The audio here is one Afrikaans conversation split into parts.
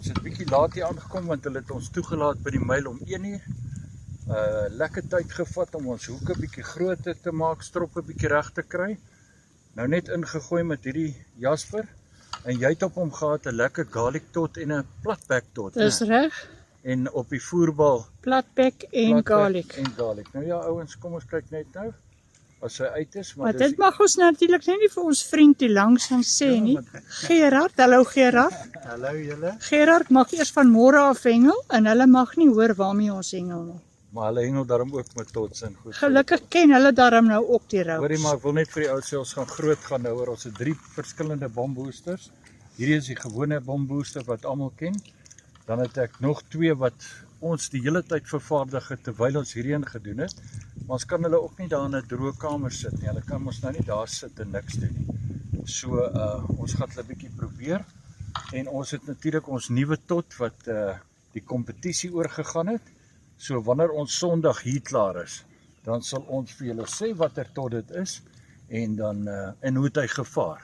Ons het bietjie laat hier aangekom want hulle het ons toegelaat by die myl om 1 uur. Lekker tyd gevat om ons hoeke bietjie groter te maak, stroppe bietjie reg te kry. Nou net ingegooi met hierdie Jasper. En jy het op hom gehad 'n lekker garlic tot en 'n platback tot. Dis reg. En op die voerbal Platback en garlic. En garlic. Nou ja ouens, kom ons kyk net nou as hy uit is, Maar dit mag ons natuurlik nie vir ons vriend hier langs van sê nie. Gerard, hallo Gerard. Hallo julle. Gerard mag eers van môre af hengel en hulle mag nie hoor waarmee ons hengel nie. Maar hulle hengel daarom ook met tots en goed. Gelukkig ken hulle daarom nou ook die routes. Hoorie, maar ek wil net vir die ou sê ons gaan groot gaan nou oor. Ons het 3 verskillende bomboosters. Hierdie is die gewone bombooster wat almal ken. Dan het ek nog 2 wat ons die hele tyd vervaardig het terwyl ons hierheen gedoen het. Maar ons kan hulle ook nie daar in 'n droë kamer sit nie. Hulle kan ons nou nie daar sit en niks doen nie. So ons gaan hulle bietjie probeer. En ons het natuurlik ons nuwe tot wat die kompetisie oorgegaan het. So wanneer ons Sondag hier klaar is, dan sal ons vir julle sê watter tot dit is en dan en hoe het hy gevaar.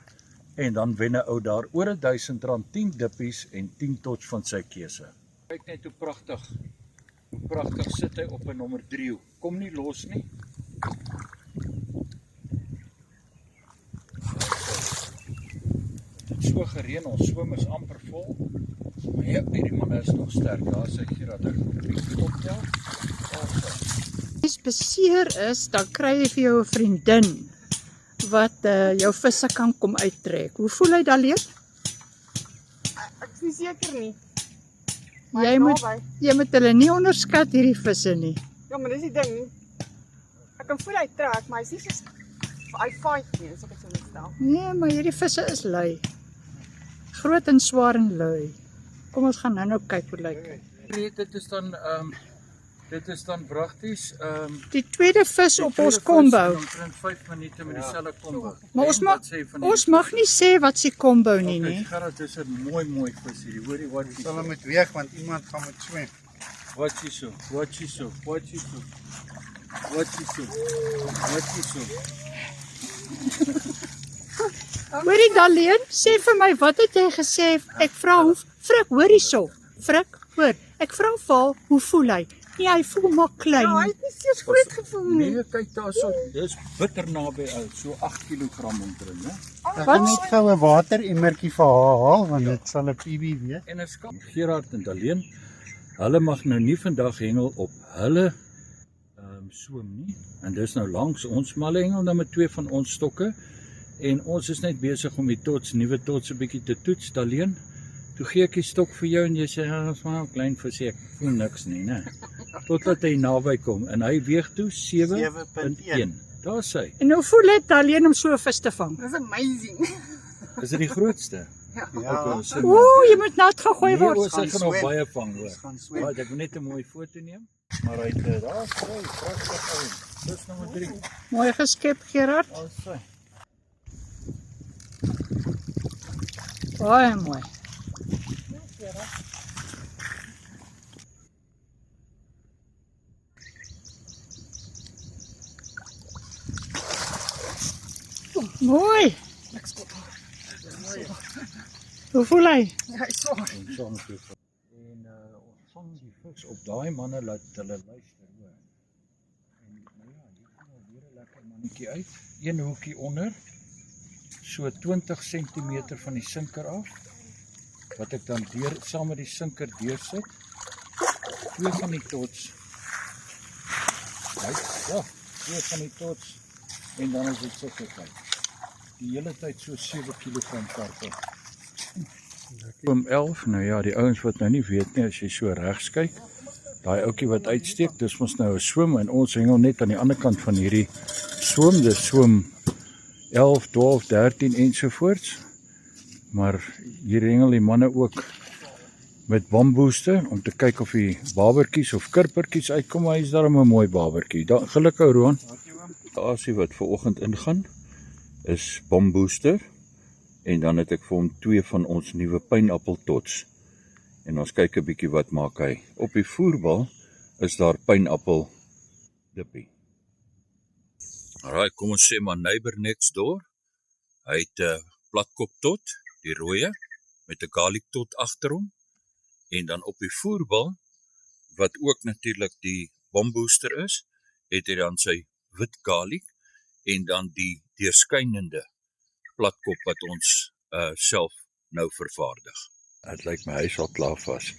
En dan wen 'n ou daar oor R1000, 10 dippies en 10 tots van sy keuse. Kyk net hoe pragtig sit hy op 'n nommer 3. Kom nie los nie. Het so gereën, ons swem is amper vol. Maar ja, hierdie manne is nog sterk. Daar sê Gerard, ek moet optel. As jy beseer is, dan kry jy vir jou 'n vriendin wat jou visse kan kom uittrek. Hoe voel hy daarleen? Ek is nie seker nie. Jy moet hulle nie onderskat hierdie visse nie. Ja, maar dis die ding nie. Ek kan voel hy trek, maar hy's nie so hy fight nie, as ek dit so moet stel. Nee, maar hierdie visse is lui. Groot en swaar en lui. Kom ons gaan nou kyk hoe lyk hy. Nee, dit is dan pragties. Die tweede vis op ons combo. Omtrent 5 minute met dieselfde combo. Maar ons mag nie sê wat se combo nie, Okay, nee. Gerard, dis 'n mooi vis hierdie. Hoorie wat jy Sal hom moet weeg want iemand gaan moet swem. Wat jy so. Hoorie Daleen, sê vir my, wat het jy gesê? Ek vra hom, Frik, hoor hierso. Frik, hoor. Ek vra vir haar, hoe voel hy? Nee, hy voel maar klein. Ja, hy het nie steeds groot gevoel nie. Nee, kyk daarso. Dis bitter naby uit, so 8 kg omtrent, né? Ek gaan net gou 'n wateremmertjie vir haar haal want dit sal 'n PB wees. En ek skam Gerard en Daleen. Hulle mag nou nie vandag hengel op hulle swem nie. En dis nou langs ons, maar hulle hengel nou met 2 van ons stokke. En ons is net besig om die nuwe tots 'n bietjie te toets, Daleen. Toe gee ek die stok vir jou en jy sê, ja, ons maar 'n klein visie, ek voel niks nie, né? Totdat hy naby kom en hy weeg toe 7.1. Daar sê. En hoe voel dit Daleen om so 'n vis te vang? Dis amazing. Is dit die grootste? Ja, Oeh, jy moet nat gegooi Nee, word. ons gaan nog swem. baie vang hoor. Ons gaan swem. Maar ek moet net 'n mooi foto neem. Maar hy het daar sê, pragtig ou. Dis nommer 3. Mooi geskep, Gerard. Daar sê. Baie mooi. Mooi. Hoe voel hy? Ja, hy's swaar. En ons vang die vis op daai manne laat hulle luister hoor. En nou ja, hier kom al weer 'n lekker mannetjie uit. Een hoekie onder. So 20 cm van die sinker af. Wat ek dan saam met die sinker deursit. 2 van die tots. Ja, 2 van die tots. En dan is dit sulke kyk. Die hele tyd so 7 kg karpe. Om 11, nou ja, die ouens wat nou nie weet nie, as jy so regs kyk, daai ouetjie wat uitsteek, dis mos nou 'n swem en ons hengel net aan die ander kant van hierdie swem, dis swem 11, 12, 13 ensovoorts. Maar hier hengel die manne ook met bambooster om te kyk of die babertjies of kurpertjies uitkom, maar hy is daarom 'n mooi babertjie. Gelukkig Roan. Asie wat ver oggend ingaan is bambooster. En dan het ek vir hom 2 van ons nuwe pynappeltots. En ons kyk 'n bietjie wat maak hy. Op die voerbal is daar pynappel dippie. Alraai, kom ons sê maar neighbor next door. Hy het 'n platkop tot, die rooie, met 'n garlic tot agter hom. En dan op die voerbal, wat ook natuurlik die bombooster is, het hy dan sy wit garlic en dan die deurskynende platkop wat ons self nou vervaardig. Het lyk my hy sal klaar vas.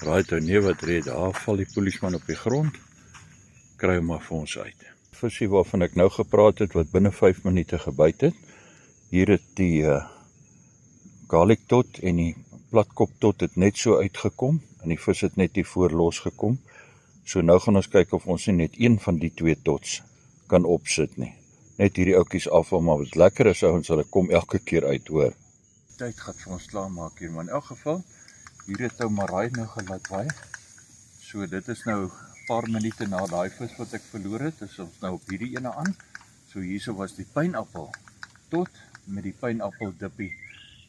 Right, nee wat red, daar val die polisman op die grond, kry hom maar vir ons uit. Visie waarvan ek nou gepraat het, wat binne 5 minute gebyt het, hier het die garlic tot en die platkop tot het net so uitgekom, en die vis het net hier voor losgekom. So nou gaan ons kyk of ons nie net een van die 2 tots kan opsit nie. Net hierdie oukies afval, maar wat lekker is, ons hulle kom elke keer uit, hoor. Tyd gaan vir ons klaarmaak hier, maar in elk geval, hier het ou Maraai nou gelaat waai. So dit is nou 'n paar minute na daai vis wat ek verloor het, is ons nou op hierdie ene aan. So hierso was die pineappel tot met die pineappel dippie,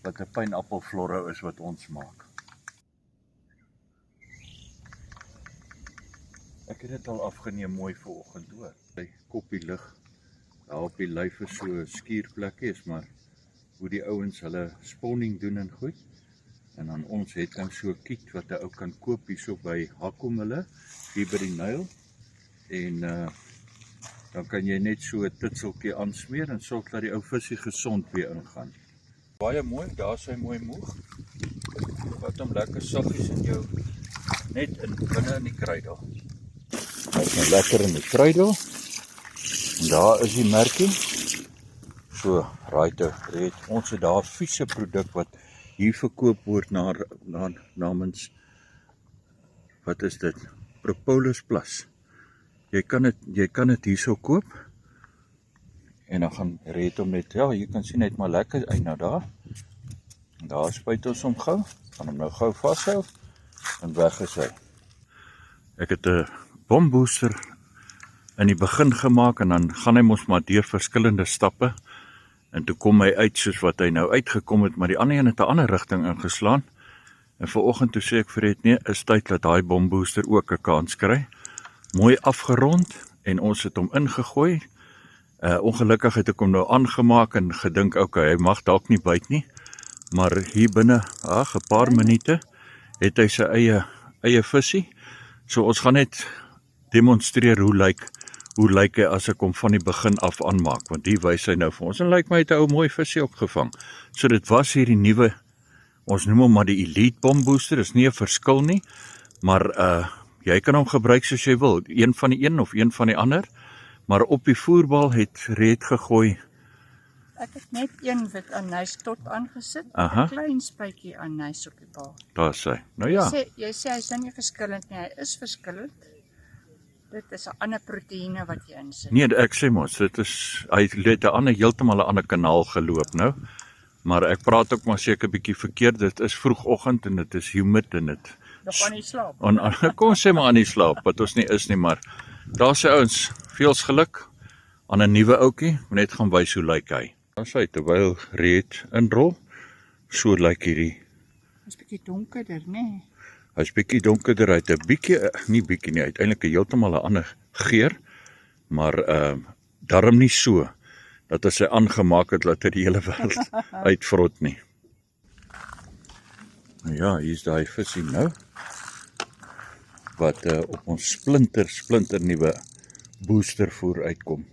wat 'n pineappel florro is wat ons maak. Ek het dit al afgeneem mooi vir oggend hoor. Die koppie lig, daar op die lyf is so 'n skuurplekkie is, maar hoe die ouens hulle spawning doen en goed. En dan ons het dan so 'n kit wat 'n ou kan koop hierso by Hakkomille, hier by die Nyl. En dan kan jy net so 'n titseltjie aansmeer en sorg dat die ou visie gesond weer ingaan. Baie mooi, daar sy mooi moeg. Wat hom lekker saggies in jou net binne in die kruidel. Hy is nou lekker in die kruidel. En daar is die merkie. So, right, red. Ons het daar vieze produk wat hier verkoop word namens, wat is dit? Propolis Plus. Jy kan dit hierso koop. En dan gaan red hom net, ja, jy kan sien net maar lekker uit nou daar. En daar spuit ons hom gou. Gaan hom nou gou vashou. En weg is hy. Ek het 'n bombooster in die begin gemaak en dan gaan hy mos maar deur verskillende stappe. En toe kom hy uit soos wat hy nou uitgekom het, maar die ander een het 'n ander rigting ingeslaan. En vanoggend toe sê ek vir Red, nee, is tyd dat daai bombooster ook 'n kans kry. Mooi afgerond en ons het hom ingegooi. Ongelukkig het ek hom nou aangemaak en gedink, okay, hy mag dalk nie byt nie. Maar hier binne, 'n paar minute het hy sy eie visie. So ons gaan net demonstreer hoe lyk hy as ek hom van die begin af aanmaak, want die wys hy nou vir ons, en lyk my het 'n ou mooi visie ook gevang. So dit was hier die nuwe, ons noem hom maar die Elite Bombooster, is nie 'n verskil nie, maar jy kan hom gebruik soos jy wil, een van die een of een van die ander, maar op die voerbal het Red gegooi. Ek het net een wit anys tot aangesit, 'n klein spuitjie anys op die bal. Daar sê, nou ja. Jy sê hy is nie verskillend nie, hy is verskillend. Dit is 'n ander proteïene wat jy insit. Nee, ek sê mos, hy het heeltemal 'n ander kanaal geloop nou. Maar ek praat ook maar seker 'n bietjie verkeerd, dit is vroegoggend en dit is humid en dit nog aan die slaap. Kom sê maar aan die slaap, wat ons nie is nie, maar daar sê ouens, veels geluk aan 'n nuwe ouetjie, net gaan wys hoe lyk hy. Daar sê terwyl Red inrol, so lyk hierdie. Is bietjie donkerder, nê? Hy's bietjie donkerder, hy het 'n bietjie, nie bietjie nie, uiteindelik heeltemal 'n ander geur, maar darm nie so dat as hy aangemaak het dat hy die hele wêreld uitvrot nie. Nou ja, hier is daai visie nou wat op ons splinter nuwe booster voer uitkom.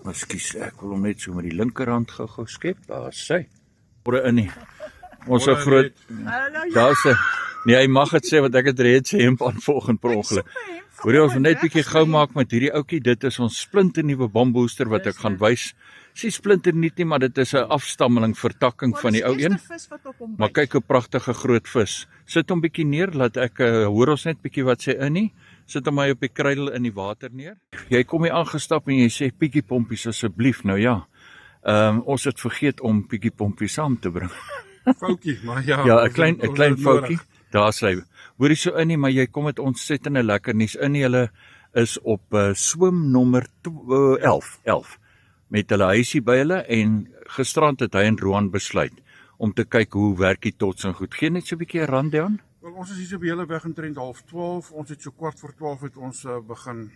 Ekskuus, ek wil hom net so met die linkerhand gou skep. Daar sê. Ore in nie. Ons so groot. Daar sê. Nee, hy mag dit sê want ek het Red se hemp aan vanoggend per ongeluk. Hoor jy ons net bietjie gou maak met hierdie ouetjie. Dit is ons splinter nuwe bombooster wat ek gaan wys. Dis splinter nie, maar dit is 'n afstammeling vertakking van die ou een. Maar kyk hoe pragtige groot vis. Sit hom bietjie neer, laat ek hoor ons net bietjie wat sê in nie. Sit hom maar op die kruidel in die water neer. Jy kom hier aangestap en jy sê Piggy Pompies asseblief. Nou ja. Ons het vergeet om Piggy Pompies saam te bring. Foutjie, maar ja. Ja, 'n klein foutjie. Daar sê. Hoor jy so in nie, maar jy kom met ontsettende lekker nuus in. Hulle is op swem nommer 11 met hulle huisie by hulle en gisterand het hy en Roan besluit om te kyk hoe werk die tots en goed. Gee net so 'n bietjie 'n rand aan. Wel, ons is hier so by hele weg omtrent 11:30. Ons het so 11:15 het ons begin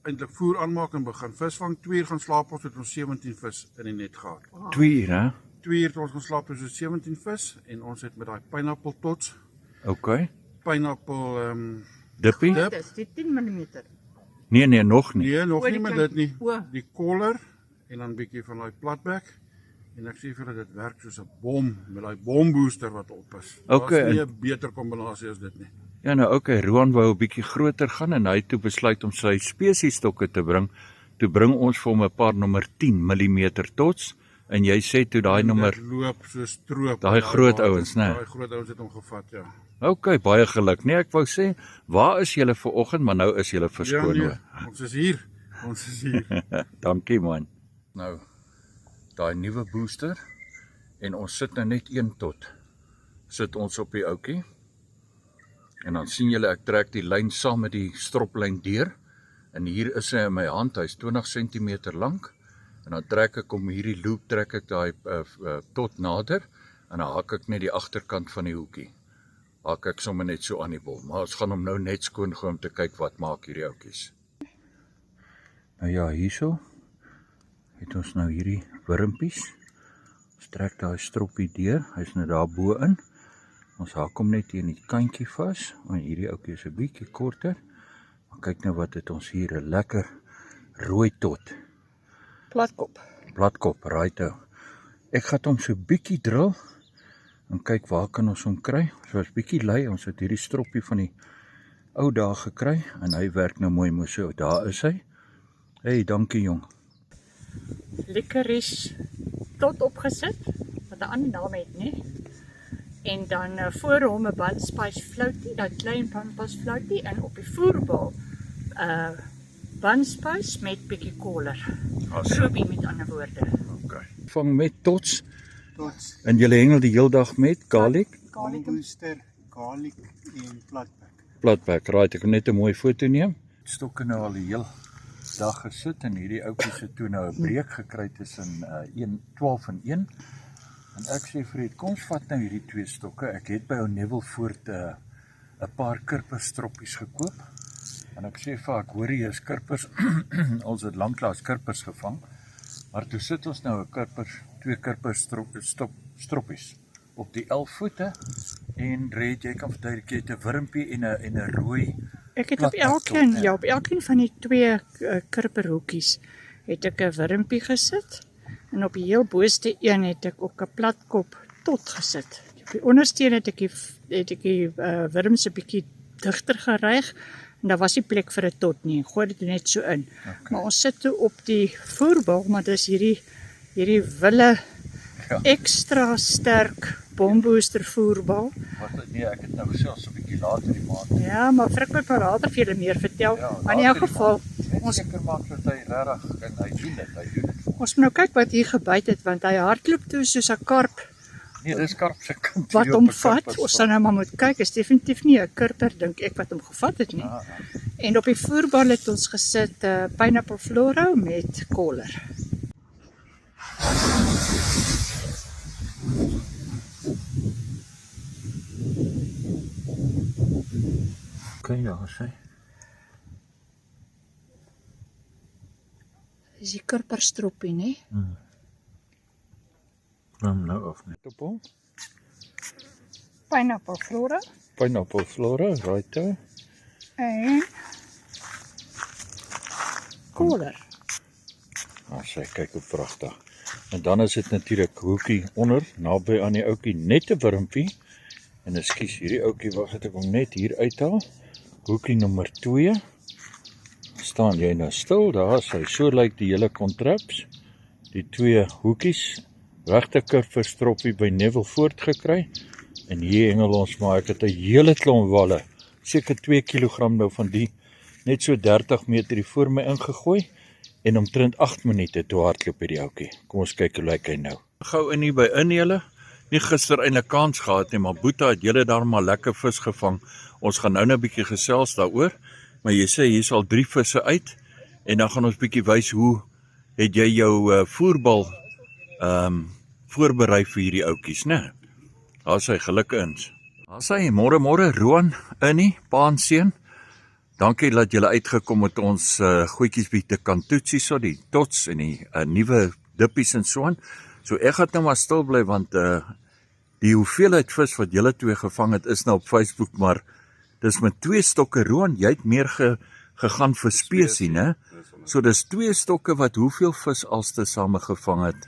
eintlik voer aanmaak en begin visvang. 2 uur gaan slaap ons het ons 17 vis in die net gehad. 2 uur, hè? 2 uur toe ons gaan slaap so 17 vis en ons het met daai pineapple tots, OK. pineapple Dippie? dip. Dis die 10 mm. Nee, nog nie. Nee, nog O, die nie met klein- dit nie. o. Die collar en dan bietjie van daai platback. En ek sê vir julle dit werk soos 'n bom met daai bombooster wat op is. OK, Daar's nie en- 'n beter kombinasie as dit nie. Ja, nou OK, Roan wou 'n bietjie groter gaan en hy het toe besluit om sy spesiestokke te bring. Toe bring ons vir hom 'n paar nommer 10 mm tots en jy sê toe daai nommer. Dit loop so stroop. Daai groot ouens, né? Daai groot ouens het hom gevat, ja. OK, baie geluk. Nee, ek wou sê, waar is julle ver oggend, maar nou is julle Ja, verskoon nee, hoor. ons is hier. Ons is hier. Dankie man. Nou, daai nuwe booster en ons sit nou net 1 tot. Sit ons op die ouetjie. En dan sien julle ek trek die lyn saam met die stroplyn deur. En hier is hy in my hand, hy's 20 cm lank. En dan trek ek om hierdie loop trek ek daai tot nader en dan hak ek net die agterkant van die hoekie. Hak ek sommer net so aan die bol. Maar ons gaan hom nou net skoon gooi om te kyk wat maak hierdie ouetjies. Nou ja, hierso het ons nou hierdie wurmpies. Ons trek daai stroppie deur, hy's nou daar bo in. Ons hak hom net hier in die kantjie vas, want hierdie ouetjie is 'n bietjie korter. Maar kyk nou wat het ons hier, 'n lekker rooi tot. Platkop. Platkop, right ou. Ek gaan hom so bietjie drill en kyk waar kan ons hom kry. Ons was bietjie lui, ons het hierdie stroppie van die ou dae gekry en hy werk nou mooi so. Daar is hy. Hey, dankie jong. Licorice tot opgesit, wat 'n ander naam het, nie? En dan voor hom 'n bunspice floutie, daai klein bunspice floutie en op die voerbal bunspice met bietjie koller. Soapie met ander woorde. Okay. Vang met tots Tots, en jy hengel die hele dag met garlic, booster, garlic en platback. platback. Right, ek kan net 'n mooi foto neem. Stokke nou al die heel dag gesit en hierdie ouetjies het toe nou 'n breek gekry tussen 12 en 1. En ek sê Fred, kom ons vat nou hierdie 2 stokke. Ek het by ou Nevillevoort 'n paar kirperstroppies gekoop. En ek sê vir ek hoor hier is kirpers. Ons het lanklaas kirpers gevang. Maar toe sit ons nou 2 kirperstroppies op die 11 voete en Red, jy kan verduidelik jy het 'n wurmpie en 'n rooi. Ek het op Platkop, elkeen, ja. ja, op elkeen van die 2 kirperhoekies het ek 'n wurmpie gesit en op die heel boonste een het ek ook 'n platkop tot gesit. Op die onderste een het ek die wurm se bietjie digter geryg en daar was nie plek vir 'n tot nie. Gooi dit net so in. Okay. Maar ons sit toe op die voerbal, maar dis hierdie wille Ja. ekstra sterk bombooster voerbal. Wat nee, ek het nou selfs 'n bietjie later die maand. Ja, maar Frik moet maar later vir julle meer vertel. Ja, Maar in elk later die geval, Ons seker maak dat hy regtig en hy doen dit. ons moet nou kyk wat hier gebyt het, want hy hardloop toe soos 'n karp Nee, dis karp se kind. wat hom vat. Ons sal nou maar moet kyk, is definitief nie 'n kurper dink ek wat hom gevat het nie. En op die voerbal het ons gesit pineapple floro met koller. Okay, ja, sê. Dis die kurperstroppie, nê? Nou af net op hom. Pineapple floro Pineapple flora, right there. en koller. Sê, kyk hoe pragtig. En dan is dit natuurlik hoekie onder, naby aan die ouetjie, net 'n wurmpie. En ekskuus, hierdie ouetjie, wag het ek hom net hier uithaal. Hoekie nommer 2. Staan jy nou stil, daar is hy. So lyk die hele kontraps. Die 2 hoekies, regte kurverstroppie by Nevillevoort gekry. En hier hengel ons maar, ek het 'n hele klomp walle. Seker 2 kg nou van die, net so 30 meter hier voor my ingegooi. En omtrent 8 minute toe hardloop hierdie ouetjie. Kom ons kyk hoe lyk hy nou. Gou in hier by inhele. Nie gister eintlik kans gehad nie, maar Boeta het julle daar maar lekker vis gevang. Ons gaan nou 'n bietjie gesels daaroor. Maar jy sê hier's al 3 visse uit en dan gaan ons bietjie wys hoe het jy jou voerbal voorberei vir hierdie ouetjies, né? Daar's hy gelukkig. Daar's hy, môre Roan, Innie, pa en seun. Dankie dat julle uitgekom het ons goedjies bietjie te kan toetsie so die tots en die nuwe dippies en so aan. So ek gaan nou maar stil bly want die hoeveelheid vis wat julle twee gevang het is nou op Facebook, maar dis met 2 stokke. Roan, jy het meer gegaan vir spesie, né? So dis 2 stokke wat hoeveel vis alstesame gevang het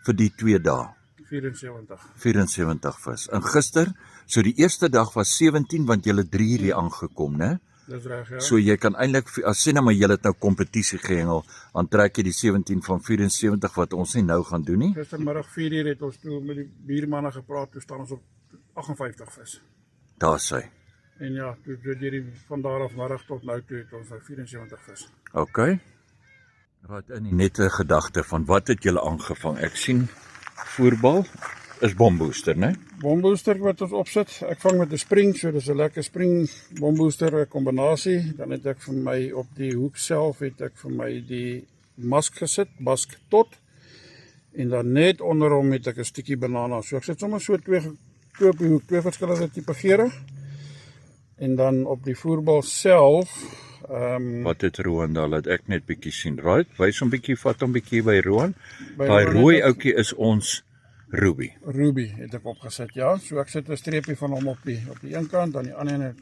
vir die 2 dae? 74 vis. En gister, so die eerste dag was 17 want julle 3 uur hier aangekom, né? Dis reg, ja. So jy kan eintlik, as sê nou maar julle het nou kompetisie gehengel, dan trek jy die 17 van 74 wat ons nie nou gaan doen nie. Gistermiddag 4 uur het ons toe met die buurmanne gepraat, toe staan ons op 58 vis. Daar sê. En ja, toe van daar af middag tot nou toe het ons nou 74 vis. OK. Wat in die nette gedagte van wat het julle aangevang? Ek sien voerbal is bombooster, né? Bombooster wat ons opsit, ek vang met 'n spring, so dis 'n lekker spring bombooster kombinasie. Dan het ek vir my op die hoek self het ek vir my die mask gesit, mask tot. En dan net onder hom het ek 'n stukkie banana. So ek sit sommer so twee op die hoek, 2 verskillende tipe geure. En dan op die voerbal self, Wat het Roan daar, laat ek net bietjie sien. Right, wys hom bietjie, vat hom bietjie by Roan. By Daai Roan rooi het ek- ouetjie is ons Ruby. Ruby het ek opgesit, ja. So ek sit 'n streepie van hom op die een kant, aan die ander een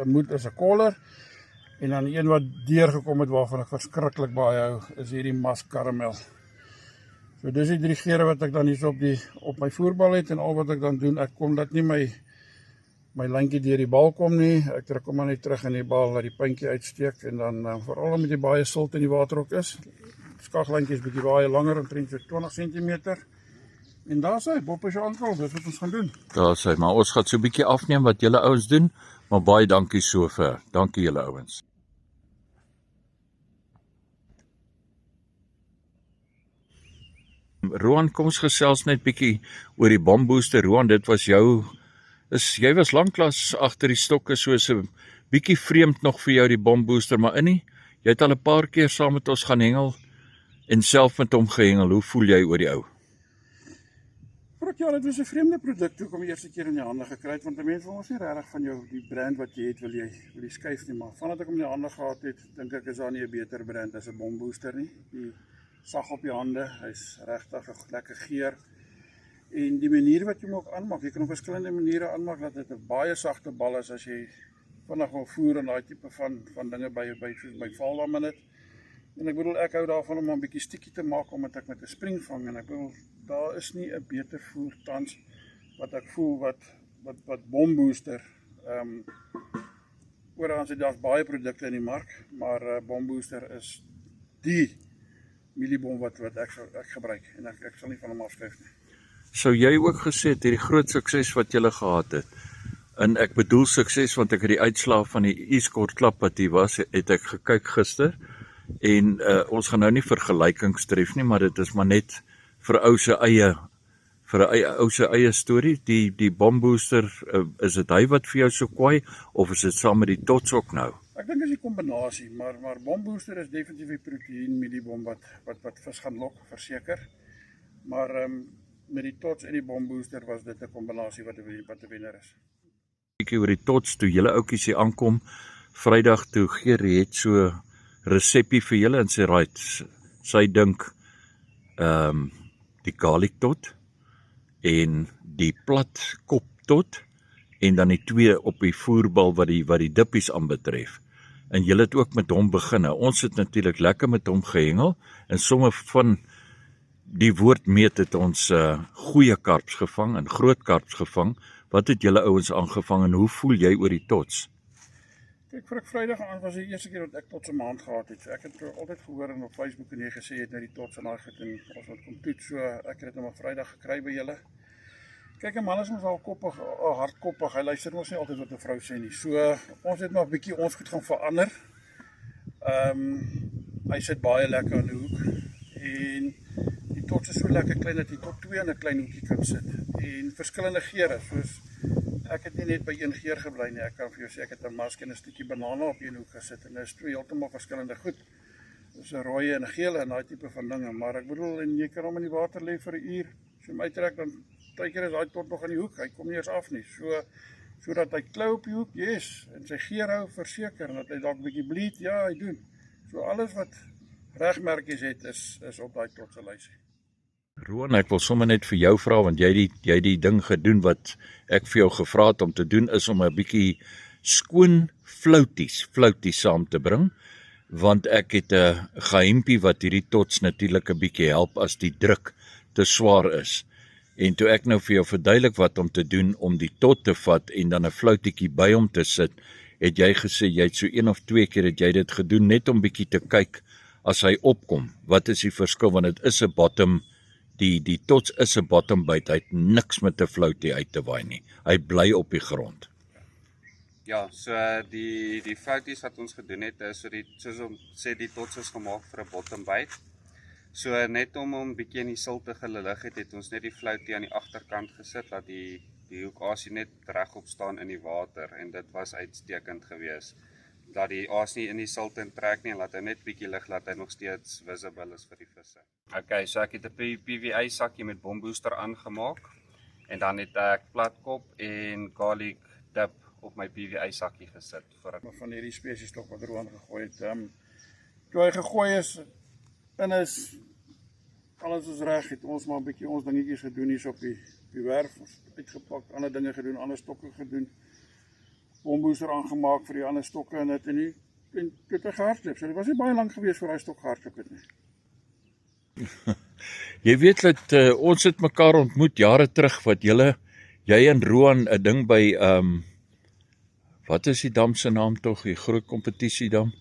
'n moed is 'n collar. En dan die een wat deurgekom het waarvan ek verskriklik baie hou, is hierdie mask karamel. So dis die 3 geure wat ek dan hier op my voerbal het, en al wat ek dan doen, ek kom dat nie my lyntjie deur die bal kom nie. Ek trek hom maar net terug in die bal, laat die puntjie uitsteek, en dan veral omdat die baie silt in die water ook is. Skaglyntjie is bietjie baie langer, omtrent so 20 cm. En daar sê Bob is aanval, dis wat ons gaan doen. Daar sê, maar ons gaan so 'n bietjie afneem wat julle ouens doen, maar baie dankie sover. Dankie julle ouens. Roan, kom ons gesels net bietjie oor die bombooster. Roan, dit was jy was lanklaas agter die stokke, soos 'n bietjie vreemd nog vir jou die bombooster, maar jy het al 'n paar keer saam met ons gaan hengel en self met hom gehengel. Hoe voel jy oor die ou? Ja, dit was 'n vreemde produk toe kom die eerste keer in die hande gekry het, want mense wil ons nie regtig van jou die brand wat jy het wil jy skuif nie, maar vandat ek hom in die hande gehad het, dink ek is daar nie 'n beter brand as 'n bombooster nie. Die sag op die hande, hy's regtig 'n lekker geur. En die manier wat jy hom ook aanmaak, jy kan op verskillende maniere aanmaak dat dit 'n baie sagte bal is as jy vinnig wil voer en daai tipe van dinge by soos by Valdam in dit. En ek bedoel, ek hou daarvan om 'n bietjie stukkie te maak omdat ek met 'n spring vang, en ek bedoel, daar is nie 'n beter voer tans wat ek voel wat bombooster. Ooraan sê daar's baie produkte in die mark, maar bombooster is die mieliebom wat ek gebruik, en ek sal nie van hom afskuif nie. Sou jy ook gesê het hierdie groot sukses wat jy gehad het? En ek bedoel sukses want ek het die uitslae van die e-skort klap wat hier was, het ek gekyk gister. En ons gaan nou nie vergelykings tref nie, maar dit is maar net vir 'n ou se eie storie. Die bombooster, is dit hy wat vir jou so kwaai, of is dit saam met die tots ook nou? Ek dink is die kombinasie, maar bombooster is definitief die proteïen mieliebom wat vis gaan lok, verseker. Maar met die tots en die bombooster was dit 'n kombinasie wat 'n wenner is. Bietjie oor die tots, toe julle ouetjies hier aankom, Vrydag toe Gerrie het so resepie vir julle en sê right, sy dink die garlic tot en die plat kop tot en dan die 2 op die voerbal wat die dippies aanbetref. En julle het ook met hom begin. Ons het natuurlik lekker met hom gehengel en somme van die woord meet het ons goeie karps gevang en groot karps gevang. Wat het julle ouens aangevang en hoe voel jy oor die tots? Kijk, vir ek Vrydag aan was die eerste keer dat ek tots 'n maand gehad het. So ek het altyd gehoor en op Facebook en jy gesê het nou die tots en daai goed en ons wat kom toets, so ek het dit nou maar Vrydag gekry by julle. Kyk, 'n man is mos al koppig, hardkoppig. Hy luister mos nie altyd wat 'n vrou sê nie. So ons het maar 'n bietjie ons goed gaan verander. Hy sit baie lekker aan die hoek en die tots is so lekker klein dat jy tot 2 in 'n klein hoekie kan sit. En verskillende geure, soos ek het nie net by een geur gebly nie. Ek kan vir jou sê ek het 'n mask en 'n stukkie banana op een hoek gesit en dit is 2 heeltemal verskillende goed. Dis 'n rooi en 'n geel en daai tipe van dinge, maar ek bedoel en jy kan hom in die water lê vir 'n uur. As jy hom uittrek dan partykeer is daai tot nog in die hoek. Hy kom nie eens af nie. Sodat hy klou op die hoek, yes, en sy geur hou verseker en dat hy dalk 'n bietjie bleed, ja, hy doen. So alles wat regmerkies het is op daai tot se lysie. Roan, ek wil sommer net vir jou vra, want jy die ding gedoen wat ek vir jou gevra het om te doen, is om 'n bietjie skoon flouties saam te bring, want ek het 'n geheimpie wat hierdie tots natuurlik 'n bietjie help as die druk te swaar is. En toe ek nou vir jou verduidelik wat om te doen om die tot te vat en dan 'n floutietjie by hom te sit, het jy gesê jy het so 1 of 2 keer het jy dit gedoen net om bietjie te kyk as hy opkom. Wat is die verskil, want dit is 'n bottom. Die tots is 'n bottom byt, hy het niks met 'n floutie uit te waai nie. Hy bly op die grond. Ja, so die flouties wat ons gedoen het, is soos ons sê, die tots is gemaak vir 'n bottom byt. So net om hom bietjie in die siltige lig het ons net die floutie aan die agterkant gesit, dat die hoekasie net regop staan in die water, en dit was uitstekend geweest. Dat die aas nie in die silt intrek nie, en laat hy net bietjie lig, laat hy nog steeds visible is vir die visse. Okay, so ek het 'n PVA sakkie met bombooster aangemaak, en dan het ek platkop en garlic dip op my PVA sakkie gesit. Van hierdie spesies toch wat Roan gegooi het. Toe hy gegooi is, en is alles is reg, het ons maar 'n bietjie ons dingetjies gedoen hier op die werf, ons uitgepak, ander dinge gedoen, ander stokke gedoen, bombooster aangemaak vir die ander stokke en dit, en dit het gehardloop. So dit was nie baie lank gewees voor hy stok gehardloop het nie. Jy weet dat ons het mekaar ontmoet jare terug, wat jy en Roan 'n ding by, wat is die dam se naam tog, die groot kompetisiedam?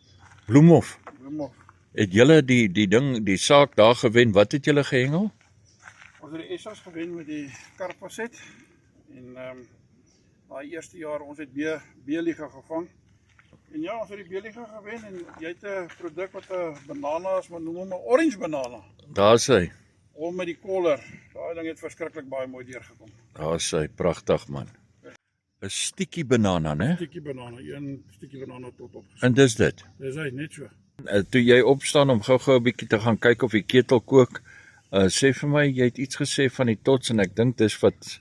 Bloemhof. Het julle die saak daar gewen, wat het julle gehengel? Ons het die Essas gewen met die karpaset, en daai eerste jaar ons het B-liga gevang, en ja, ons het die B-liga gewen, en jy het 'n produk wat 'n banana is, maar noem hom 'n orange banana. Daar is hy. Om met die koller, daai ding het verskriklik baie mooi deurgekom. Daar is hy, pragtig man. 'n Stikkie banana, né? Stikkie banana, een stikkie banana tot op. En dis dit. Dis hy, net so. Toe jy opstaan om gou-gou 'n bietjie te gaan kyk of die ketel kook, sê vir my, jy het iets gesê van die tots, en ek dink dis wat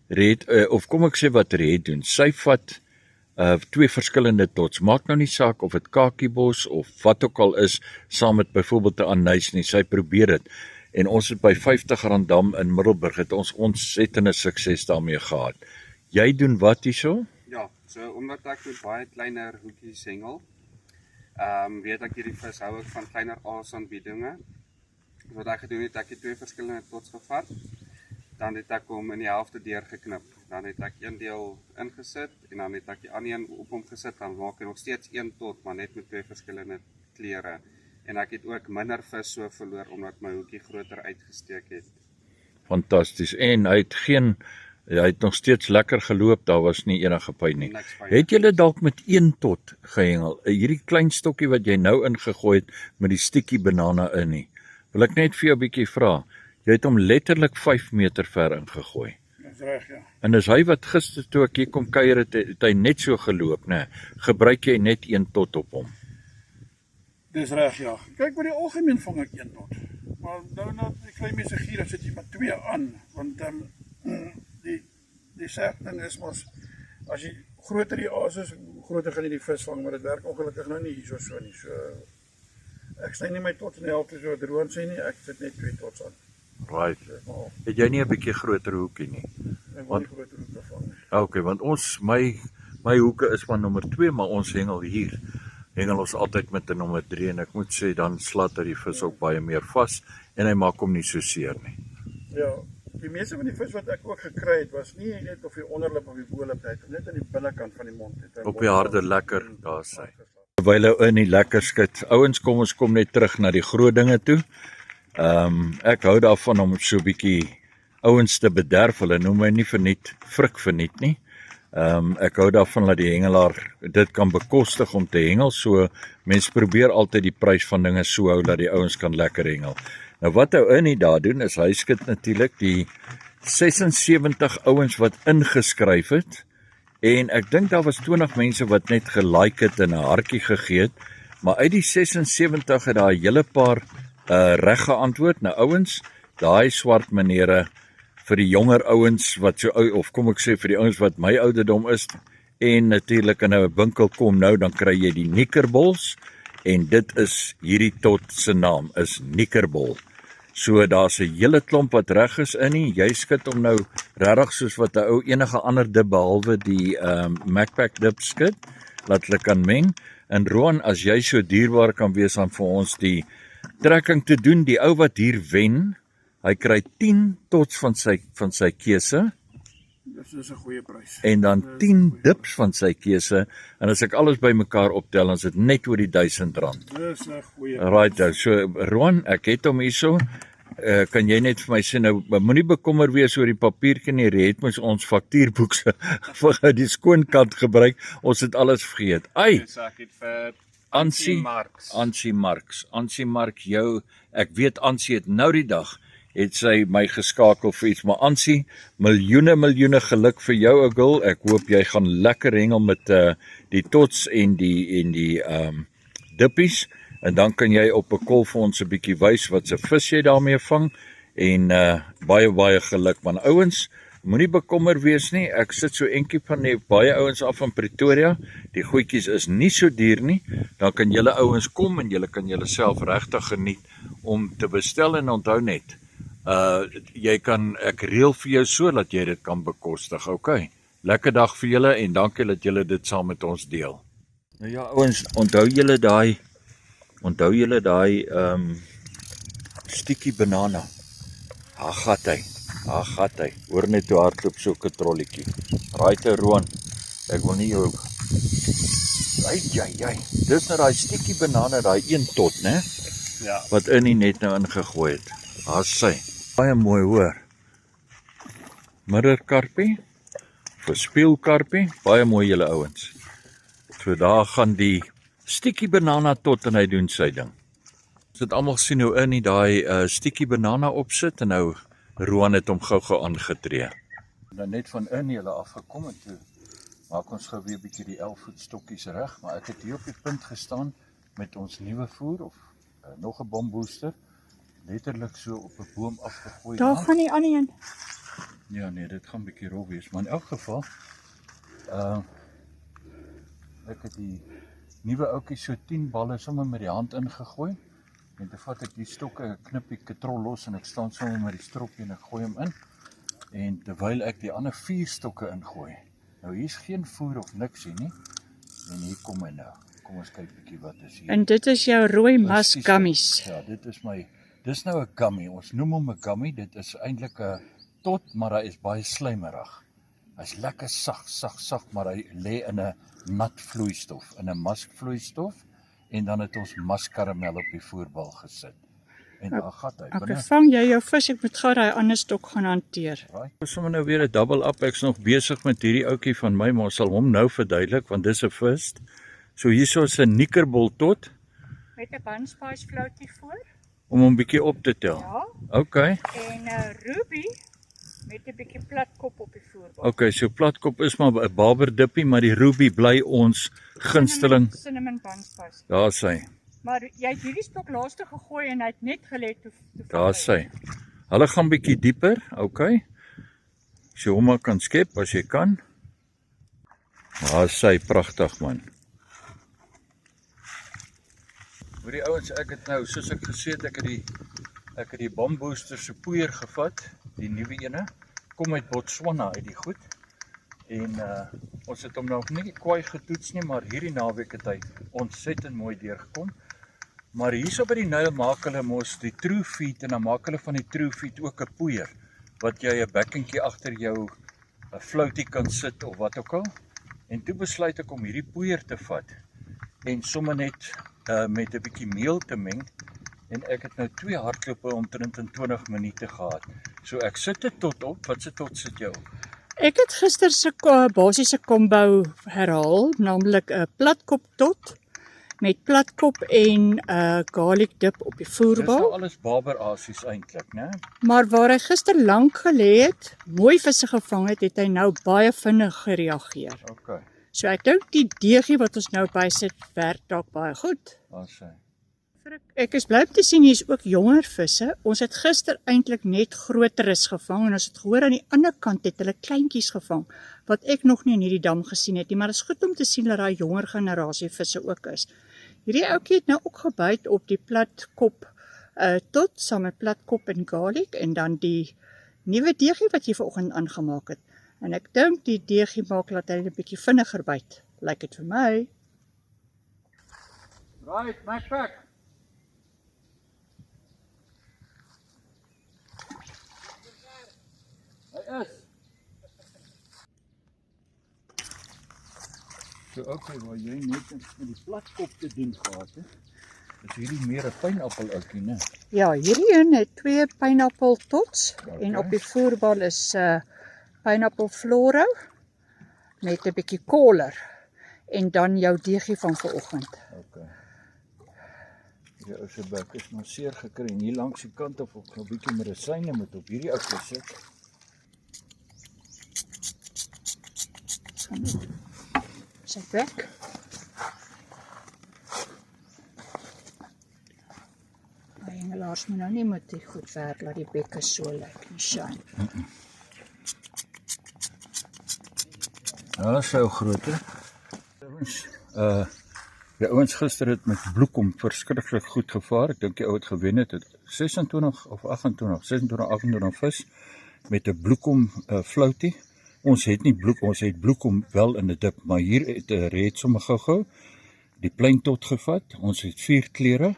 Red, of kom ek sê wat Red doen. Sy vat 2 verskillende tots. Maak nou nie saak of dit kakiebos of wat ook al is, saam met byvoorbeeld 'n anys nie. Sy probeer dit. En ons het by 50 Rand Dam in Middelburg het ons ontsettende sukses daarmee gehad. Jy doen wat hierso? Ja, so omdat ek met baie kleiner hoekies hengel, weet ek hierdie vis hou ek van kleiner aasaanbiedinge. Wat ek gedoen het, ek het 2 verskillende tots gevat, dan het ek hom in die helfte deurgeknip, dan het ek een deel ingesit, en dan het ek die ander een op hom gesit, dan maak ek nog steeds 1 tot, maar net met 2 verskillende kleure, en ek het ook minder vis so verloor, omdat my hoekie groter uitgesteek het. Fantasties, en hy het nog steeds lekker geloop, daar was nie enige pyn nie. Het julle dalk met 1 tot gehengel, hierdie klein stokkie wat jy nou ingegooi het, met die stikkie banana in nie, wil ek net vir jou 'n bietjie vra, jy het hom letterlik 5 meter ver ingegooi. Dis reg, ja. En is hy wat gister toe ek hier kom kuier het hy net so geloop, né? Gebruik jy net 1 tot op hom? Dis reg, ja. Kyk, oor die algemeen vang ek 1 tot. Maar nou na die klein mense gier, dan sit jy met 2 aan, want die ding is mos, as jy groter die aas is, groter gaan jy die vis vang, maar dit werk ongelukkig nou nie hier so nie. So ek sny nie my tots in die helfte so wat Roan sê nie, ek sit net 2 tots aan. Right. Het jy nie 'n bietjie groter hoekie nie? Ek wil nie groter hoeke vang nie. Okay, want my hoeke is van nommer 2, maar ons hengel ons altyd met 'n nommer 3, en ek moet sê, dan slat hy die vis ook baie meer vas, en hy maak hom nie so seer nie. Ja, die meeste van die vis wat ek ook gekry het, was nie net of die onderlip of die bolip, net aan die binnekant van die mond. Op die harde lekker, daar is hy. Terwyl hy in die lekker skit. Ouens, ons kom net terug na die groot dinge toe. Ek hou daarvan om so 'n bietjie ouens te bederf, hulle noem my nie frik verniet nie. Ek hou daarvan dat die hengelaar dit kan bekostig om te hengel, so mens probeer altyd die prys van dinge so hou dat die ouens kan lekker hengel. Nou wat hy nie daar doen, is hy skit natuurlik die 76 ouens wat ingeskryf het, en ek dink daar was 20 mense wat net gelike het en 'n hartjie gegee het, maar uit die 76 het daar 'n hele paar reg geantwoord. Nou ouens, daai swart menere vir die jonger ouens wat so ou, of kom ek sê vir die ouens wat my ouderdom is, en natuurlik in 'n winkel kom nou, dan kry jy die Knikkerbols, en dit is hierdie tot se naam is Knikkerbol. So daar's 'n hele klomp wat reg is in nie. Jy skud hom nou regtig soos wat 'n ou enige ander dip behalwe die Macpac dip skud, laat hulle kan meng. En Roan, as jy so dierbaar kan wees aan vir ons die trekking te doen, die ou wat hier wen, hy kry 10 tots van sy keuse Dis 'n goeie prys. en dan 10 dips van sy keuse, en as ek alles bymekaar optel, dan is dit net oor die R1000. Dis 'n goeie. Right, so Roan, ek het hom hierso. Kan jy net vir my sê nou, moenie bekommer wees oor die papiertjie nie, het ons faktuurboek vir die skoonkant gebruik. Ons het alles vergeet. Ai, So ek het vir Ansie Marks, jou, ek weet Ansie het nou die dag het sy my geskakel vir iets, maar Ansie, miljoene geluk vir jou, ou girl. Ek hoop jy gaan lekker hengel met die tots en die dippies, en dan kan jy op 'n kol vir ons 'n bietjie wys wat se vis jy daarmee vang, en baie geluk man. Ouens, moenie bekommer wees nie, ek sit so entjie van die baie ouens af in Pretoria, die goedjies is nie so duur nie, dan kan julle ouens kom en julle kan julle self regtig geniet om te bestel, en onthou net, ek reël vir jou so dat jy dit kan bekostig, okay? Lekker dag vir julle en dankie dat julle dit saam met ons deel. Nou ja, ouens, onthou julle daai stukkie banana. Daar gat hy. Hoor net hoe hardloop so 'n trolletjie. Right, Roan. Ek wil nie jou Ai. Dis nou daai stukkie banana, daai 1 tot, né? Ja. Wat in die net nou ingegooi het. Daar's sy. Baie mooi, hoor. Middelkarpie, verspielkarpie, baie mooi julle ouens. So daar gaan die stukkie banana tot en hy doen sy ding. Ons het almal sien hoe in daai stukkie banana opsit en nou Roan het hom gou aangetree. Dan net van in julle afgekom en toe maak ons gou weer 'n bietjie die 11 voet stokkies reg, maar ek het hier op die punt gestaan met ons nuwe voer of nog 'n bombooster, letterlik so op 'n boom afgegooi. Daar gaan die ander een. Ja nee, dit gaan 'n bietjie rof wees, maar in elk geval ek het die nuwe ouetjie so 10 balle sommer met die hand ingegooi. En toe vat ek die stokke, ek knip die katrol los en ek staan sommer met die stropie en ek gooi hom in. En terwyl ek die ander 4 stokke ingooi. Nou hier's geen voer of niks hier nie. En hier kom hy nou. Kom ons kyk bietjie wat is hier. En dit is jou rooi mas Presies, gummies. Ja, dis nou 'n gummy. Ons noem hom 'n gummy. Dit is eintlik 'n tot, maar hy is baie slijmerig. Hy's lekker sag, maar hy lê in 'n nat vloeistof, in 'n maskvloeistof. En dan het ons maskaramel op die voerbal gesit. En daar gat hy. Ek vang jy jou vis, ek moet gou daai ander stok gaan hanteer. Ons sommer nou weer 'n double up. Ek's nog besig met hierdie ouetjie van my, maar ons sal hom nou verduidelik want dis 'n vis. So hierso is 'n nikkerbol tot Met 'n bunspice floutie voor. om hom bietjie op te tel. Ja, Okay. en 'n ruby met 'n bietjie platkop op die voorbal. Okay, so platkop is maar 'n barberdippie, maar die ruby bly ons gunsteling. Cinnamon bunspice. Daar sy. Maar jy het hierdie stok laaste gegooi en hy het net gelê toe. Daar sy. Hulle gaan bietjie dieper, okay. As jy hom maar kan skep as jy kan. Daar sy, pragtig man. Hoor die ouens, ek het nou, soos ek gesê het, ek het die bombooster se poeier gevat, die nuwe ene. Kom uit Botswana uit die goed. En ons het hom nog nie kwaai getoets nie, maar hierdie naweek het hy ontsettend mooi deurgekom. Maar hierso by die Nyl maak hulle mos die True Feed en dan maak hulle van die True Feed ook 'n poeier wat jy 'n bekkentjie agter jou 'n floutie kan sit of wat ook al. En toe besluit ek om hierdie poeier te vat en sommer net met 'n bietjie meel te meng. En ek het nou 2 hardlope omtrent in 20 minute gehad. So ek sit dit tot op. Wat se tot sit jy op? Ek het gister se basiese combo herhaal, naamlik 'n platkop tot met platkop en garlic dip op die Dis nou voerbal. alles barberasies eintlik, né? Maar waar hy gister lank gelê het, mooi visse gevang het, het hy nou baie vinnig gereageer. Okay. So ek dink die deegie wat ons nou bysit, werk dalk baie goed. Daar sê. Ek is bly om te sien hier is ook jonger visse. Ons het gister eintlik net groteres gevang en ons het gehoor aan die ander kant het hulle kleintjies gevang wat ek nog nie in hierdie dam gesien het nie, maar dit is goed om te sien dat daai jonger generasie visse ook is. Hierdie ouetjie het nou ook gebyt op die platkop tot saam met platkop en garlic en dan die nuwe deegie wat jy vanoggend aangemaak het. En ek dink die deegie maak dat hy 'n bietjie vinniger byt. Lyk dit vir my. Right, Macpac. Hy is. So okay, waar jy net met die platkop te doen gehad het, is hierdie meer 'n pineappel-oukie, né? Ja, hierdie een het 2 pineappel tots en Okay. op die voerbal is pineappel floro met 'n bietjie koller en dan jou deegie van vanoggend. Okay. Hierdie ou se bek is maar seer gekry en hier langs die kant of ook 'n bietjie medisyne moet op hierdie ou sit. Sy bek. Die engelaars moet nou nie met die goed werk laat die bekke so lyk nie, Shane. Ja, dis ou groter. Ouens, die ouens gister het met bloekom verskriklik goed gevaar. Ek dink die ou het gewen het 26 of 28 vis met 'n bloekom floutie. Ons het nie ons het bloekom wel in 'n dip, maar hier het 'n red sommer gou die plein tot gevat. Ons het 4 kleure.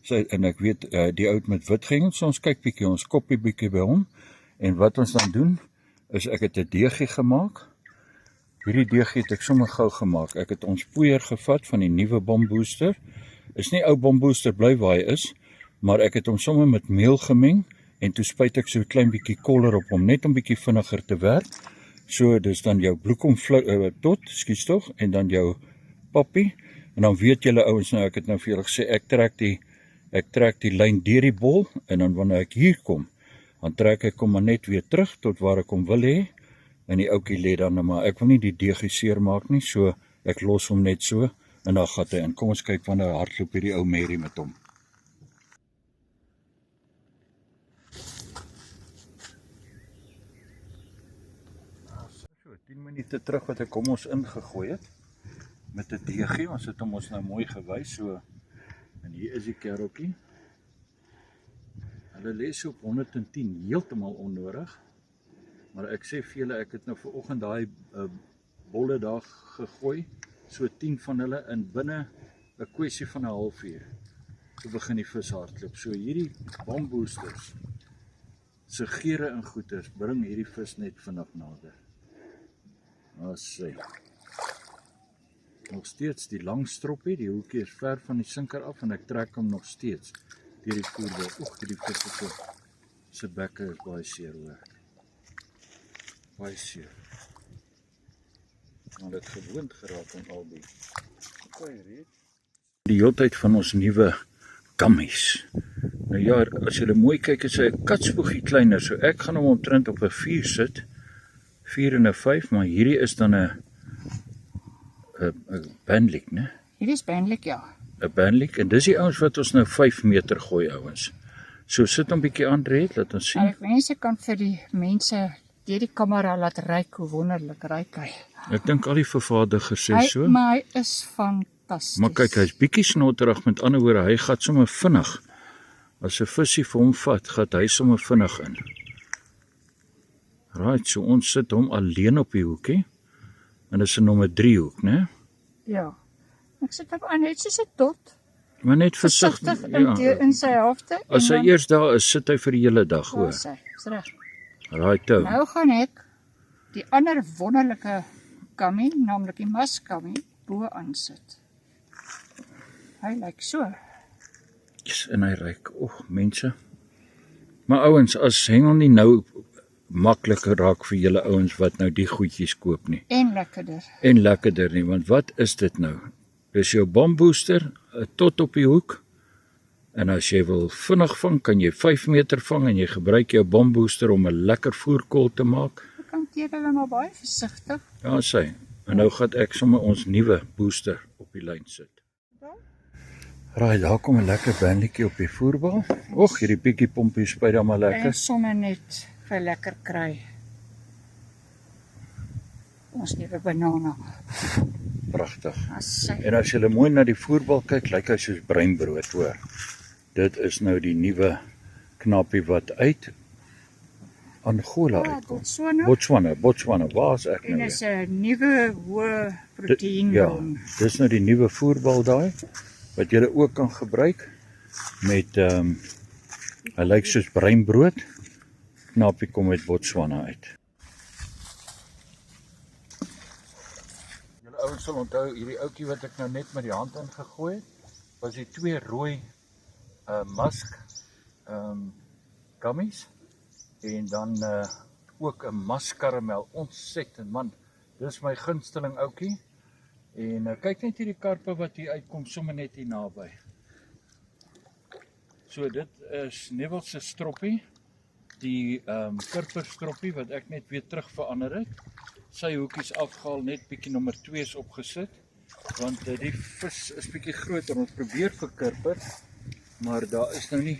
En ek weet die ou met wit gehengel, so ons kyk bietjie, ons koppie bietjie by hom. En wat ons dan doen is ek het 'n deegie gemaak. Hierdie deegie het ek sommer gou gemaak. Ek het ons poeier gevat van die nuwe bombooster. Is nie ou bombooster bly waar hy is, maar ek het hom sommer met meel gemeng en toe spuit ek so 'n klein bietjie koller op hom net om bietjie vinniger te werk. So dis dan jou bloekom tot, skuis tog, en dan jou pappie. En dan weet julle ouens nou, ek het nou vir julle gesê ek trek die lyn deur die bol en dan wanneer ek hier kom, dan trek ek hom maar net weer terug tot waar ek hom wil hê. En die ouetjie lê dan maar ek wil nie die deegie seer maak nie, so ek los hom net so en dan gaan hy in. Kom ons kyk wanneer hardloop hierdie ou Mary met hom. So 10 minute terug wat ek hom ons ingegooi het met 'n deegie, ons het hom ons nou mooi gewys so. En hier is die kereltjie. Hulle lê so op 110, heeltemal onnodig. Maar ek sê vir julle, ek het nou vanoggend daai bolle daar gegooi, so 10 van hulle in binne 'n kwessie van 'n halfuur. So begin die vis hardloop. So hierdie bomboosters se geure en goeters bring hierdie vis net vinnig nader. As sê. Nog steeds die lang stroppie, die hoekie is ver van die sinker af en ek trek hom nog steeds deur die voerbal. Oeg, hierdie vis se bekke is baie seer hoor. Baie seer. Maar dit gewoond geraak aan al die. Die hele tyd van ons nuwe gummies. Nou ja, as jy mooi kyk, is hy 'n katspoegie kleiner, so ek gaan hom omtrent op 'n 4 sit. 4 en 'n 5, maar hierdie is dan 'n bandlik, né? Hierdie is bandlik, ja. 'n bandlik en dis die ouens wat ons nou 5 meter gooi ouens. So sit hom bietjie aan red, laat ons sien. Ek mense kan vir die mense deur die kamera laat ryk hoe wonderlik ryk hy. Ek dink al die vervaardigers sê so. Maar hy is fantasties. Maar kyk, hy's bietjie snotterig, met ander woorde, hy gaan sommer vinnig. As 'n visie vir hom vat, gaan hy sommer vinnig in. Right, so ons sit hom alleen op die hoekie. En dis 'n nommer 3 hoek, né? Ja. Ek sit hom aan net soos 'n tot. Maar net versigtig, in sy helfte. As hy eers daar is, sit hy vir die hele dag, hoor. Dis reg. Right, toe. Nou gaan ek die ander wonderlike gummy, naamlik die musgummy, bo aansit. Hy lyk so. Yes, en hy ryk, mense. Maar ouens, as hengel nie nou makliker raak vir julle ouens wat nou die goedjies koop nie. En lekkerder. En lekkerder nie, want wat is dit nou? Dis jou bombooster, tot op die hoek. En as jy wil vinnig vang, kan jy 5 meter vang en jy gebruik jou bombooster om 'n lekker voerkol te maak. Ek hanteer hulle maar baie versigtig. Ja, sê. En nou gaan ek sommer ons nuwe booster op die lyn sit. Raai, daar kom 'n lekker bandjie op die voerbal. Och, hierdie bietjie pompie spuit dan maar lekker. En sommer net vir lekker kry. Ons nuwe banana. Pragtig. As sy. En as jy mooi na die voerbal kyk, lyk hy soos breinbrood, hoor. Dit is nou die nuwe knappie wat uit Angola uitkom. Botswana, waar is ek En nou is weer? 'n nuwe hoë Ja, proteïenbron. dis nou die nuwe voerbal daai, wat jy ook kan gebruik met, hy lyk soos breinbrood, knappie kom uit Botswana uit. Julle ouens sal onthou, hierdie ouetjie wat ek nou net met die hand ingegooi het, was die 2 rooi musk gummies en dan ook 'n muskaramel, ontsettend man, dis my gunsteling ouetjie en kyk net hierdie karpe wat hier uitkom sommer net hier naby. So dit is Neville se stroppie, die kurperstroppie wat ek net weer terug verander het. Sy hoekies afgehaal, net bietjie nommer 2's opgesit, want die vis is bietjie groter. Ons probeer vir kurper, maar daar is nou nie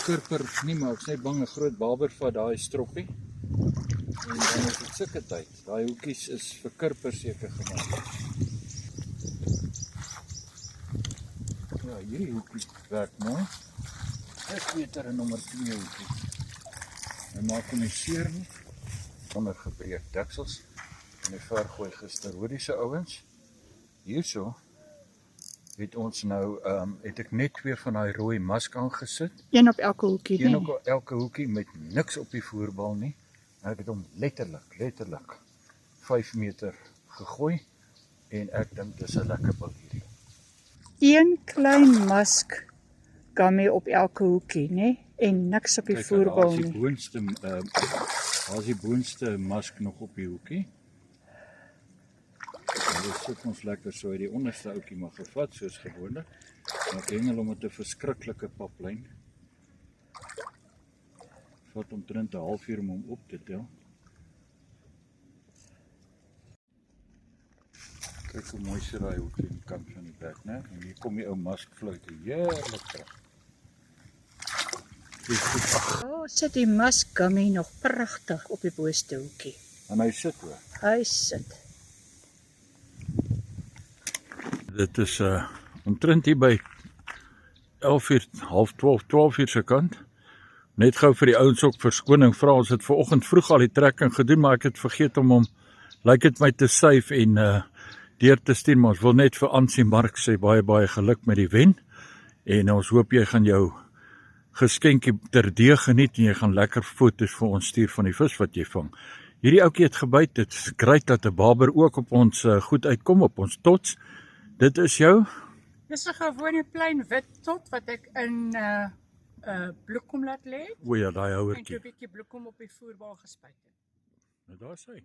kurper nie, maar ek is net bang 'n groot baber vat daai stroppie. En dan is dit sulke tyd. Daai hoekies is vir kurper seker gemaak. Ja, hierdie hoekie werk mooi. Dis beter in nommer 2 hoekie. Hy maak hom nie seer nie, sonder gebreek deksels. En die ver gooi gister, hoor die se ouens. Hierso het ons nou, het ek net 2 van daai rooi musk aangesit. Een op elke hoekie, Een nee. op elke hoekie met niks op die voerbal nie. En ek het hom letterlik 5 meter gegooi. En ek dink dis 'n lekker bil hierdie. Een klein musk gummy op elke hoekie, nê? En niks op die Kyk, voerbal daar is die nie. boonste, daar is die boonste musk nog op die hoekie. En dit sit ons lekker so uit die onderste ouetjie maar gevat soos gewoonlik. En ek hengel hom met 'n verskriklike paplyn. Vat omtrent 'n halfuur om hom op te tel. Kyk hoe mooi sit daai hoekie aan die kant van die bek, né? En hier kom die ou muskfluit heerlik terug. Dis goed. Oh, sit die musk gummy nog pragtig op die boonste hoekie. En hy sit hoor. Hy sit. Dit is omtrent hier by 11:00, half 12:00 se kant. Net gou vir die ouens ook verskoning vra, ons het vanoggend vroeg al die trekking gedoen, maar ek het vergeet om hom, lyk dit my te save en deur te stuur, maar ons wil net vir Ansie Mark sê baie geluk met die wen. En ons hoop jy gaan jou geskenkie terdee geniet en jy gaan lekker foto's vir ons stuur van die vis wat jy vang. Hierdie ouetjie het gebyt, dit is great dat 'n barber ook op ons goed uitkom, op ons tots. Dit is jou? Dis 'n gewone plein wit tot wat ek in bloekom laat lê O ja, daai en 'n houertjie. bietjie bloekom op die voerbal gespuit het. Nou daar is hy.